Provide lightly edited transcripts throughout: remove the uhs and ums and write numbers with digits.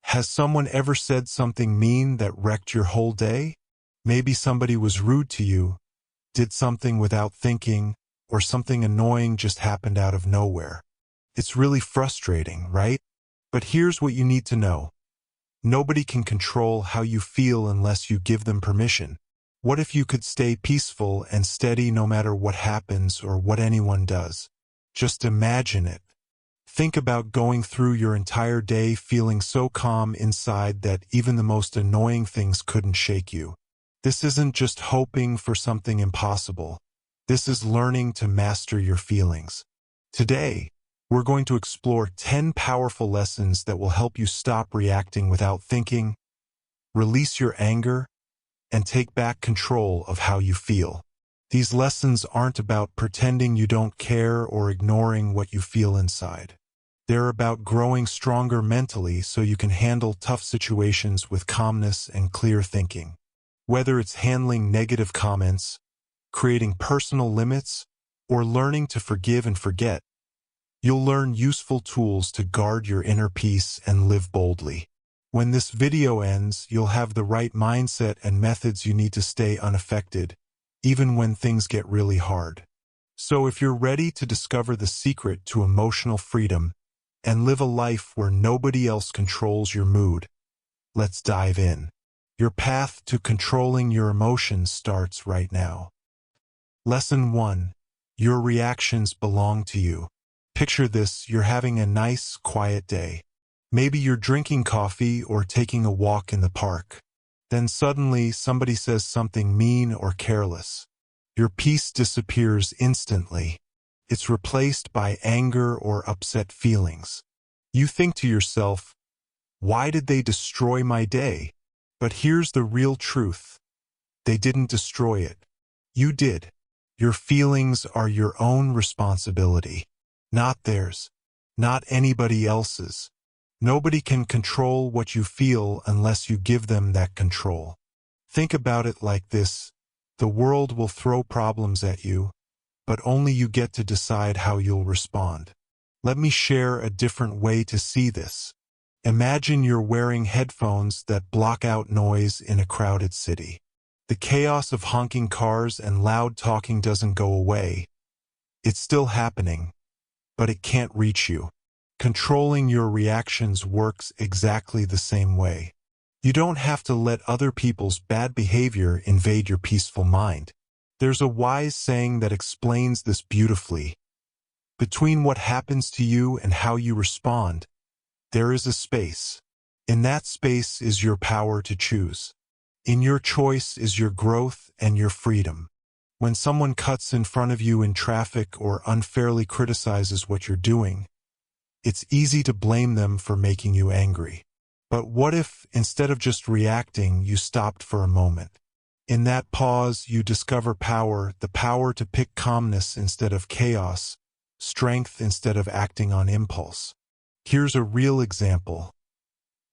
Has someone ever said something mean that wrecked your whole day? Maybe somebody was rude to you, did something without thinking, or something annoying just happened out of nowhere. It's really frustrating, right? But here's what you need to know. Nobody can control how you feel unless you give them permission. What if you could stay peaceful and steady no matter what happens or what anyone does? Just imagine it. Think about going through your entire day feeling so calm inside that even the most annoying things couldn't shake you. This isn't just hoping for something impossible. This is learning to master your feelings. Today, we're going to explore 10 powerful lessons that will help you stop reacting without thinking, release your anger, and take back control of how you feel. These lessons aren't about pretending you don't care or ignoring what you feel inside. They're about growing stronger mentally so you can handle tough situations with calmness and clear thinking. Whether it's handling negative comments, creating personal limits, or learning to forgive and forget, you'll learn useful tools to guard your inner peace and live boldly. When this video ends, you'll have the right mindset and methods you need to stay unaffected, even when things get really hard. So if you're ready to discover the secret to emotional freedom and live a life where nobody else controls your mood, let's dive in. Your path to controlling your emotions starts right now. Lesson 1. Your reactions belong to you. Picture this: you're having a nice, quiet day. Maybe you're drinking coffee or taking a walk in the park. Then suddenly somebody says something mean or careless. Your peace disappears instantly. It's replaced by anger or upset feelings. You think to yourself, why did they destroy my day? But here's the real truth. They didn't destroy it. You did. Your feelings are your own responsibility, not theirs, not anybody else's. Nobody can control what you feel unless you give them that control. Think about it like this: the world will throw problems at you, but only you get to decide how you'll respond. Let me share a different way to see this. Imagine you're wearing headphones that block out noise in a crowded city. The chaos of honking cars and loud talking doesn't go away. It's still happening, but it can't reach you. Controlling your reactions works exactly the same way. You don't have to let other people's bad behavior invade your peaceful mind. There's a wise saying that explains this beautifully. Between what happens to you and how you respond, there is a space. In that space is your power to choose. In your choice is your growth and your freedom. When someone cuts in front of you in traffic or unfairly criticizes what you're doing, it's easy to blame them for making you angry. But what if, instead of just reacting, you stopped for a moment? In that pause, you discover power, the power to pick calmness instead of chaos, strength instead of acting on impulse. Here's a real example.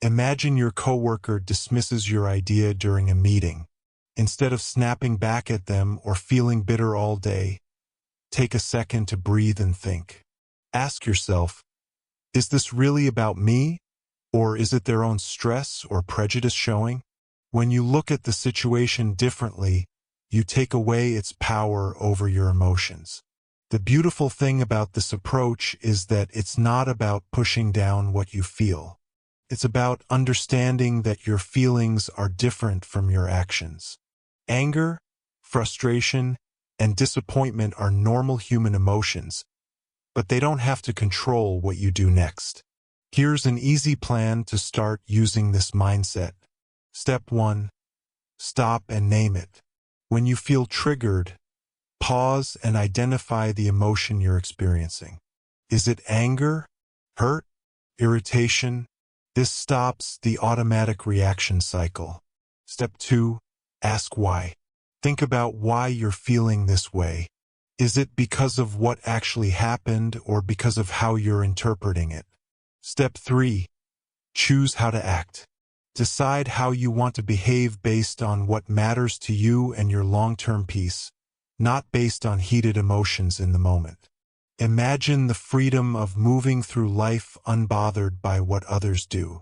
Imagine your coworker dismisses your idea during a meeting. Instead of snapping back at them or feeling bitter all day, take a second to breathe and think. Ask yourself, is this really about me, or is it their own stress or prejudice showing? When you look at the situation differently, you take away its power over your emotions. The beautiful thing about this approach is that it's not about pushing down what you feel. It's about understanding that your feelings are different from your actions. Anger, frustration, and disappointment are normal human emotions, but they don't have to control what you do next. Here's an easy plan to start using this mindset. Step 1. Stop and name it. When you feel triggered, pause and identify the emotion you're experiencing. Is it anger, hurt, irritation? This stops the automatic reaction cycle. Step 2. Ask why. Think about why you're feeling this way. Is it because of what actually happened or because of how you're interpreting it? Step 3. Choose how to act. Decide how you want to behave based on what matters to you and your long-term peace, not based on heated emotions in the moment. Imagine the freedom of moving through life unbothered by what others do.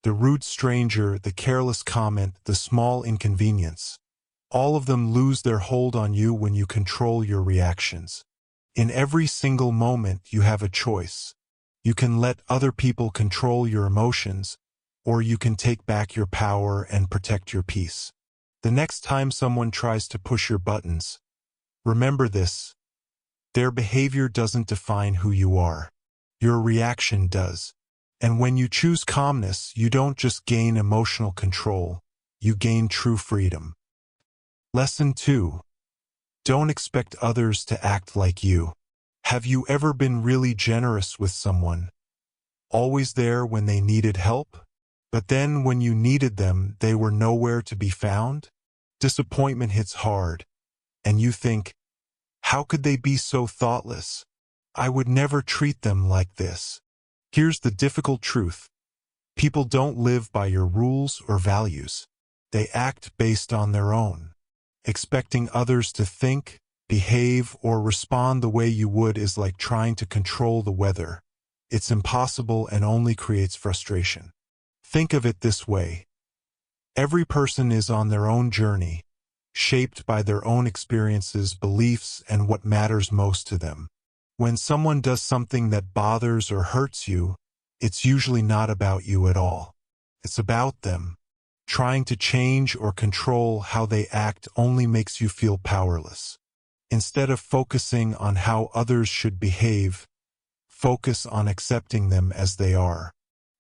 The rude stranger, the careless comment, the small inconvenience. All of them lose their hold on you when you control your reactions. In every single moment, you have a choice. You can let other people control your emotions, or you can take back your power and protect your peace. The next time someone tries to push your buttons, remember this: their behavior doesn't define who you are. Your reaction does. And when you choose calmness, you don't just gain emotional control, you gain true freedom. Lesson 2. Don't expect others to act like you. Have you ever been really generous with someone? Always there when they needed help? But then when you needed them, they were nowhere to be found? Disappointment hits hard, and you think, how could they be so thoughtless? I would never treat them like this. Here's the difficult truth. People don't live by your rules or values. They act based on their own. Expecting others to think, behave, or respond the way you would is like trying to control the weather. It's impossible and only creates frustration. Think of it this way. Every person is on their own journey, shaped by their own experiences, beliefs, and what matters most to them. When someone does something that bothers or hurts you, it's usually not about you at all. It's about them. Trying to change or control how they act only makes you feel powerless. Instead of focusing on how others should behave, focus on accepting them as they are.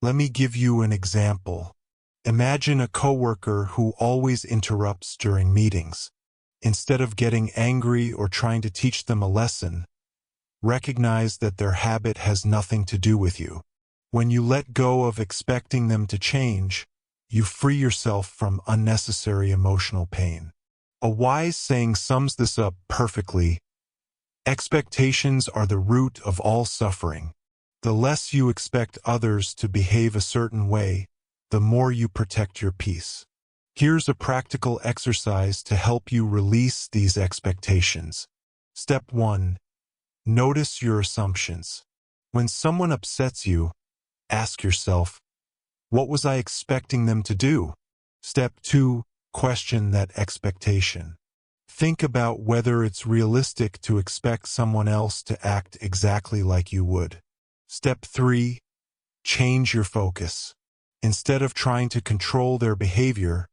Let me give you an example. Imagine a coworker who always interrupts during meetings. Instead of getting angry or trying to teach them a lesson, recognize that their habit has nothing to do with you. When you let go of expecting them to change, you free yourself from unnecessary emotional pain. A wise saying sums this up perfectly. Expectations are the root of all suffering. The less you expect others to behave a certain way, the more you protect your peace. Here's a practical exercise to help you release these expectations. Step 1. Notice your assumptions. When someone upsets you, ask yourself, what was I expecting them to do? Step 2. Question that expectation. Think about whether it's realistic to expect someone else to act exactly like you would. Step 3. Change your focus. Instead of trying to control their behavior,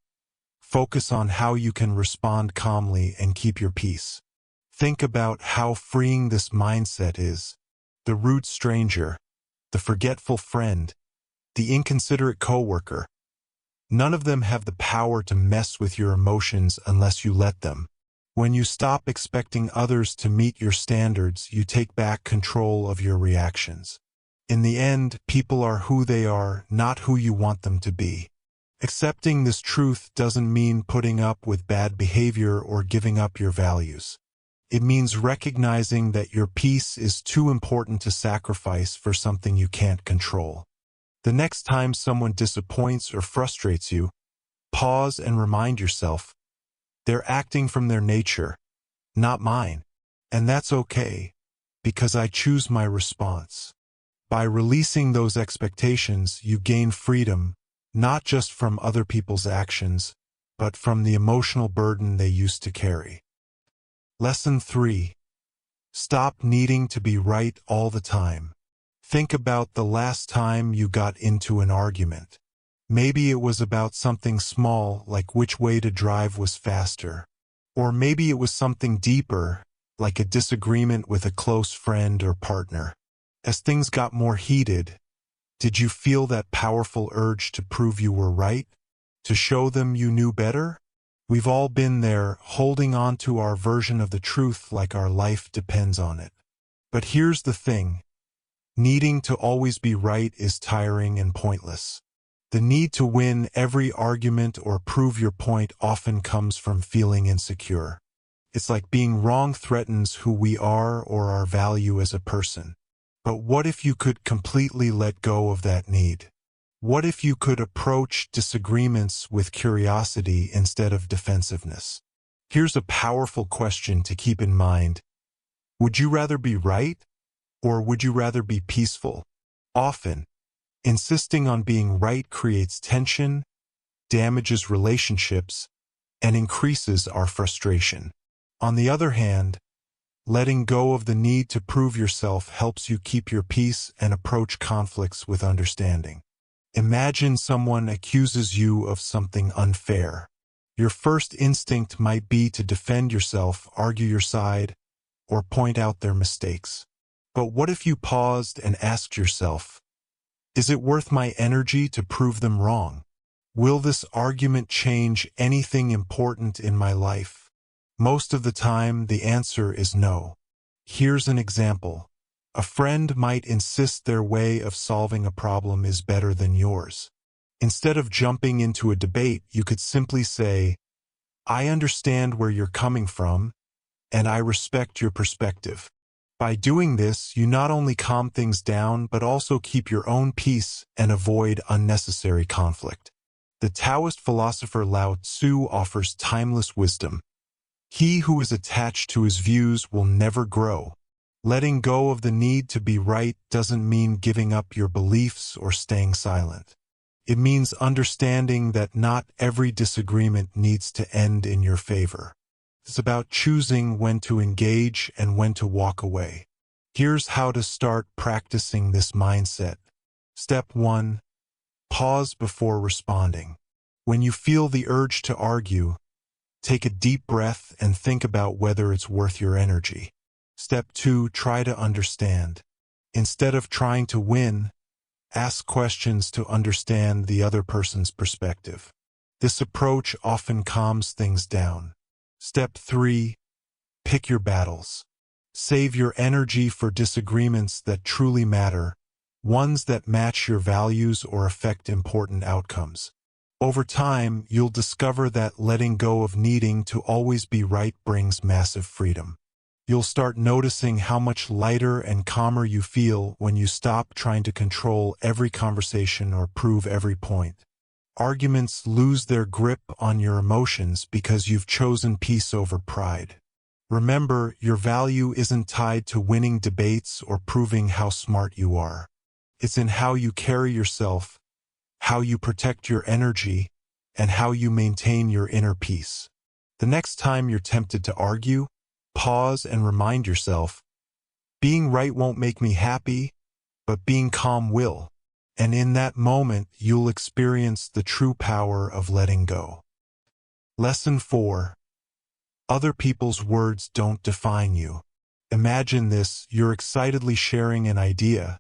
focus on how you can respond calmly and keep your peace. Think about how freeing this mindset is. The rude stranger, the forgetful friend, the inconsiderate coworker. None of them have the power to mess with your emotions unless you let them. When you stop expecting others to meet your standards, you take back control of your reactions. In the end, people are who they are, not who you want them to be. Accepting this truth doesn't mean putting up with bad behavior or giving up your values. It means recognizing that your peace is too important to sacrifice for something you can't control. The next time someone disappoints or frustrates you, pause and remind yourself, they're acting from their nature, not mine. And that's okay, because I choose my response. By releasing those expectations, you gain freedom, not just from other people's actions, but from the emotional burden they used to carry. Lesson 3. Stop needing to be right all the time. Think about the last time you got into an argument. Maybe it was about something small, like which way to drive was faster. Or maybe it was something deeper, like a disagreement with a close friend or partner. As things got more heated, did you feel that powerful urge to prove you were right? To show them you knew better? We've all been there, holding on to our version of the truth like our life depends on it. But here's the thing. Needing to always be right is tiring and pointless. The need to win every argument or prove your point often comes from feeling insecure. It's like being wrong threatens who we are or our value as a person. But what if you could completely let go of that need? What if you could approach disagreements with curiosity instead of defensiveness? Here's a powerful question to keep in mind. Would you rather be right, or would you rather be peaceful? Often, Insisting on being right creates tension, damages relationships, and increases our frustration. On the other hand, letting go of the need to prove yourself helps you keep your peace and approach conflicts with understanding. Imagine someone accuses you of something unfair. Your first instinct might be to defend yourself, argue your side, or point out their mistakes. But what if you paused and asked yourself, is it worth my energy to prove them wrong? Will this argument change anything important in my life? Most of the time, the answer is no. Here's an example. A friend might insist their way of solving a problem is better than yours. Instead of jumping into a debate, you could simply say, I understand where you're coming from, and I respect your perspective. By doing this, you not only calm things down, but also keep your own peace and avoid unnecessary conflict. The Taoist philosopher Lao Tzu offers timeless wisdom. He who is attached to his views will never grow. Letting go of the need to be right doesn't mean giving up your beliefs or staying silent. It means understanding that not every disagreement needs to end in your favor. It's about choosing when to engage and when to walk away. Here's how to start practicing this mindset. Step 1. Pause before responding. When you feel the urge to argue, take a deep breath and think about whether it's worth your energy. Step 2. Try to understand. Instead of trying to win, ask questions to understand the other person's perspective. This approach often calms things down. Step 3. Pick your battles. Save your energy for disagreements that truly matter, ones that match your values or affect important outcomes. Over time, you'll discover that letting go of needing to always be right brings massive freedom. You'll start noticing how much lighter and calmer you feel when you stop trying to control every conversation or prove every point. Arguments lose their grip on your emotions because you've chosen peace over pride. Remember, your value isn't tied to winning debates or proving how smart you are. It's in how you carry yourself, how you protect your energy, and how you maintain your inner peace. The next time you're tempted to argue, pause and remind yourself, being right won't make me happy, but being calm will. And in that moment, you'll experience the true power of letting go. Lesson 4. Other people's words don't define you. Imagine this: you're excitedly sharing an idea,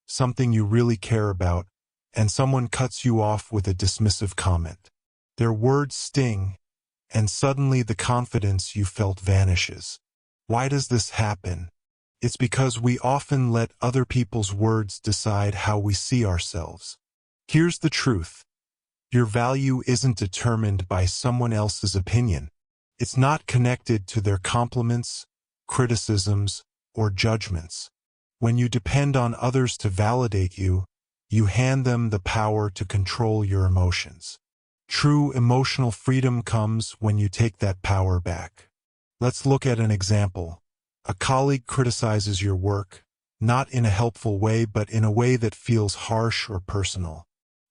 something you really care about, and someone cuts you off with a dismissive comment. Their words sting, and suddenly the confidence you felt vanishes. Why does this happen? It's because we often let other people's words decide how we see ourselves. Here's the truth. Your value isn't determined by someone else's opinion. It's not connected to their compliments, criticisms, or judgments. When you depend on others to validate you, you hand them the power to control your emotions. True emotional freedom comes when you take that power back. Let's look at an example. A colleague criticizes your work, not in a helpful way but in a way that feels harsh or personal.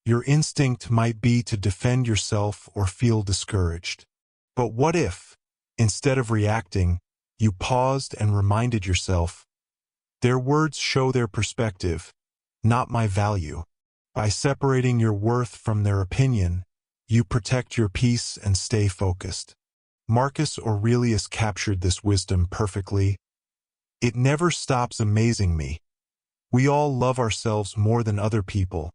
Your instinct might be to defend yourself or feel discouraged. But what if, instead of reacting, you paused and reminded yourself, their words show their perspective, not my value. By separating your worth from their opinion, you protect your peace and stay focused. Marcus Aurelius captured this wisdom perfectly. It never stops amazing me. We all love ourselves more than other people,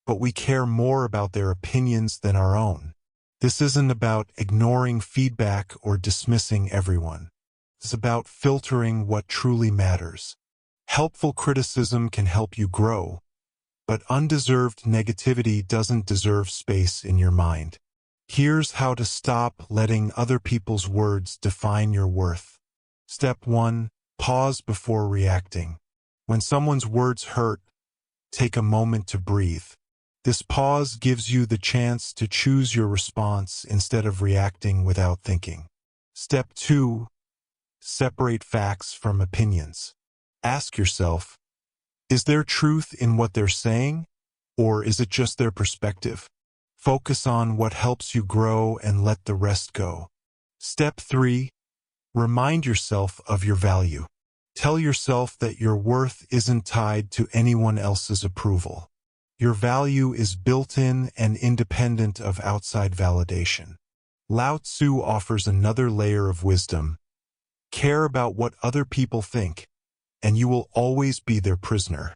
but we care more about their opinions than our own. This isn't about ignoring feedback or dismissing everyone. It's about filtering what truly matters. Helpful criticism can help you grow, but undeserved negativity doesn't deserve space in your mind. Here's how to stop letting other people's words define your worth. Step 1. Pause before reacting. When someone's words hurt, take a moment to breathe. This pause gives you the chance to choose your response instead of reacting without thinking. Step 2. Separate facts from opinions. Ask yourself, is there truth in what they're saying, Or is it just their perspective? Focus on what helps you grow and let the rest go. Step 3. Remind yourself of your value. Tell yourself that your worth isn't tied to anyone else's approval. Your value is built-in and independent of outside validation. Lao Tzu offers another layer of wisdom. Care about what other people think, and you will always be their prisoner.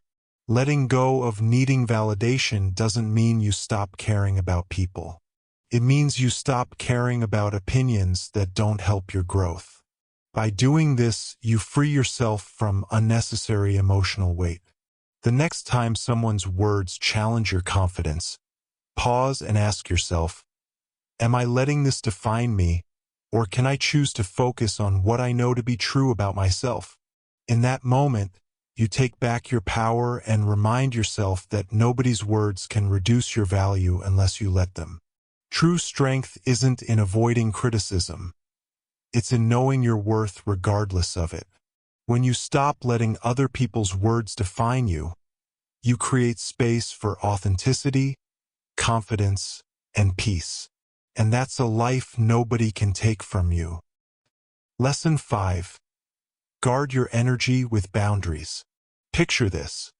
Letting go of needing validation doesn't mean you stop caring about people. It means you stop caring about opinions that don't help your growth. By doing this, you free yourself from unnecessary emotional weight. The next time someone's words challenge your confidence, pause and ask yourself, am I letting this define me, or can I choose to focus on what I know to be true about myself? In that moment, you take back your power and remind yourself that nobody's words can reduce your value unless you let them. True strength isn't in avoiding criticism. It's in knowing your worth regardless of it. When you stop letting other people's words define you, you create space for authenticity, confidence, and peace. And that's a life nobody can take from you. Lesson 5. Guard your energy with boundaries. Picture this.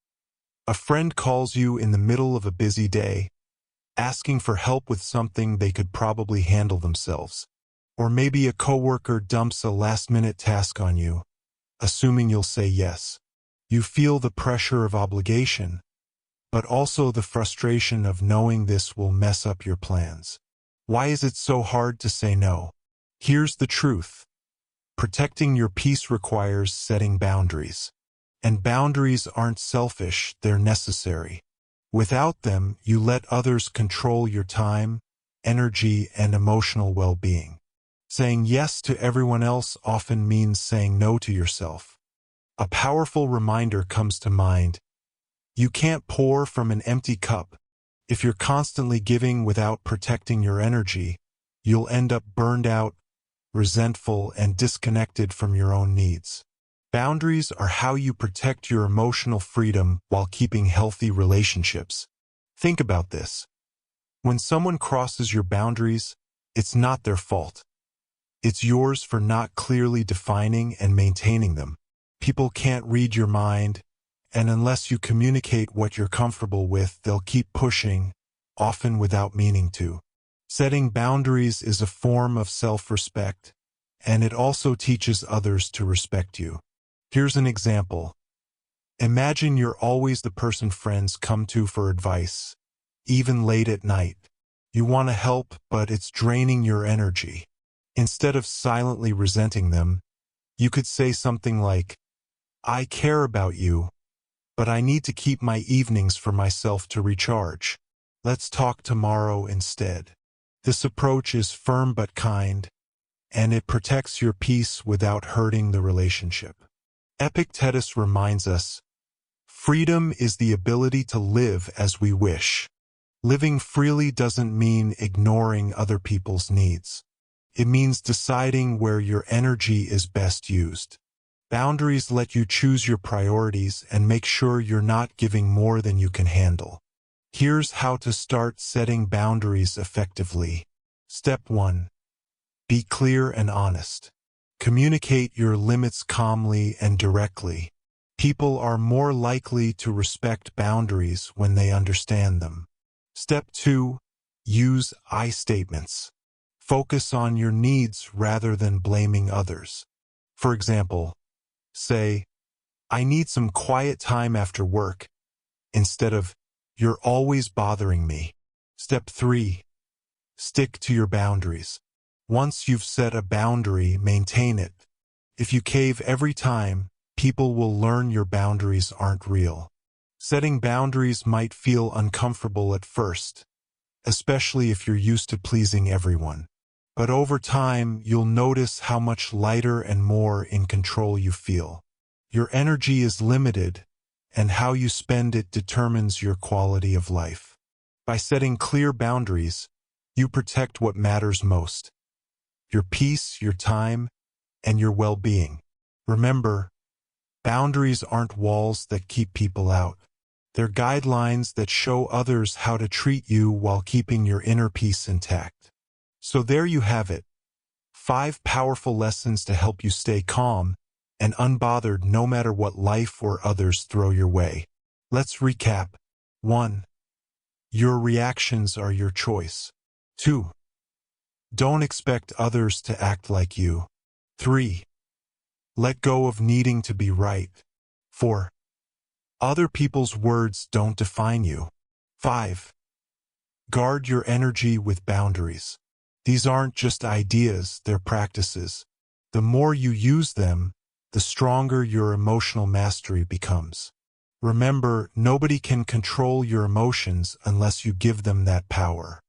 A friend calls you in the middle of a busy day, asking for help with something they could probably handle themselves. Or maybe a coworker dumps a last-minute task on you, assuming you'll say yes. You feel the pressure of obligation, but also the frustration of knowing this will mess up your plans. Why is it so hard to say no? Here's the truth. Protecting your peace requires setting boundaries. And boundaries aren't selfish, they're necessary. Without them, you let others control your time, energy, and emotional well-being. Saying yes to everyone else often means saying no to yourself. A powerful reminder comes to mind. You can't pour from an empty cup. If you're constantly giving without protecting your energy, you'll end up burned out, resentful, and disconnected from your own needs. Boundaries are how you protect your emotional freedom while keeping healthy relationships. Think about this. When someone crosses your boundaries, it's not their fault. It's yours for not clearly defining and maintaining them. People can't read your mind, and unless you communicate what you're comfortable with, they'll keep pushing, often without meaning to. Setting boundaries is a form of self-respect, and it also teaches others to respect you. Here's an example. Imagine you're always the person friends come to for advice, even late at night. You want to help, but it's draining your energy. Instead of silently resenting them, you could say something like, I care about you, but I need to keep my evenings for myself to recharge. Let's talk tomorrow instead. This approach is firm but kind, and it protects your peace without hurting the relationship. Epictetus reminds us, freedom is the ability to live as we wish. Living freely doesn't mean ignoring other people's needs. It means deciding where your energy is best used. Boundaries let you choose your priorities and make sure you're not giving more than you can handle. Here's how to start setting boundaries effectively. Step 1. Be clear and honest. Communicate your limits calmly and directly. People are more likely to respect boundaries when they understand them. Step 2. Use I statements. Focus on your needs rather than blaming others. For example, say, I need some quiet time after work, instead of, you're always bothering me. Step 3. Stick to your boundaries. Once you've set a boundary, maintain it. If you cave every time, people will learn your boundaries aren't real. Setting boundaries might feel uncomfortable at first, especially if you're used to pleasing everyone. But over time, you'll notice how much lighter and more in control you feel. Your energy is limited, and how you spend it determines your quality of life. By setting clear boundaries, you protect what matters most: your peace, your time, and your well-being. Remember, boundaries aren't walls that keep people out. They're guidelines that show others how to treat you while keeping your inner peace intact. So there you have it. 5 powerful lessons to help you stay calm and unbothered no matter what life or others throw your way. Let's recap. 1. Your reactions are your choice. 2. Don't expect others to act like you. 3. Let go of needing to be right. 4. Other people's words don't define you. 5. Guard your energy with boundaries. These aren't just ideas, they're practices. The more you use them, the stronger your emotional mastery becomes. Remember, nobody can control your emotions unless you give them that power.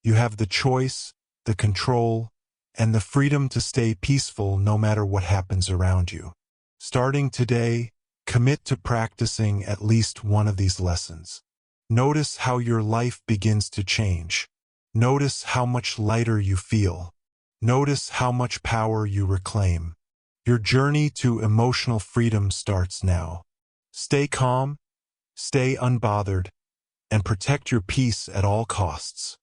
You have the choice, the control, and the freedom to stay peaceful no matter what happens around you. Starting today, commit to practicing at least one of these lessons. Notice how your life begins to change. Notice how much lighter you feel. Notice how much power you reclaim. Your journey to emotional freedom starts now. Stay calm, stay unbothered, and protect your peace at all costs.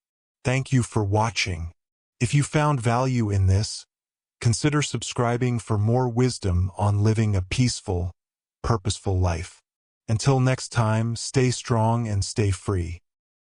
Thank you for watching. If you found value in this, consider subscribing for more wisdom on living a peaceful, purposeful life. Until next time, stay strong and stay free.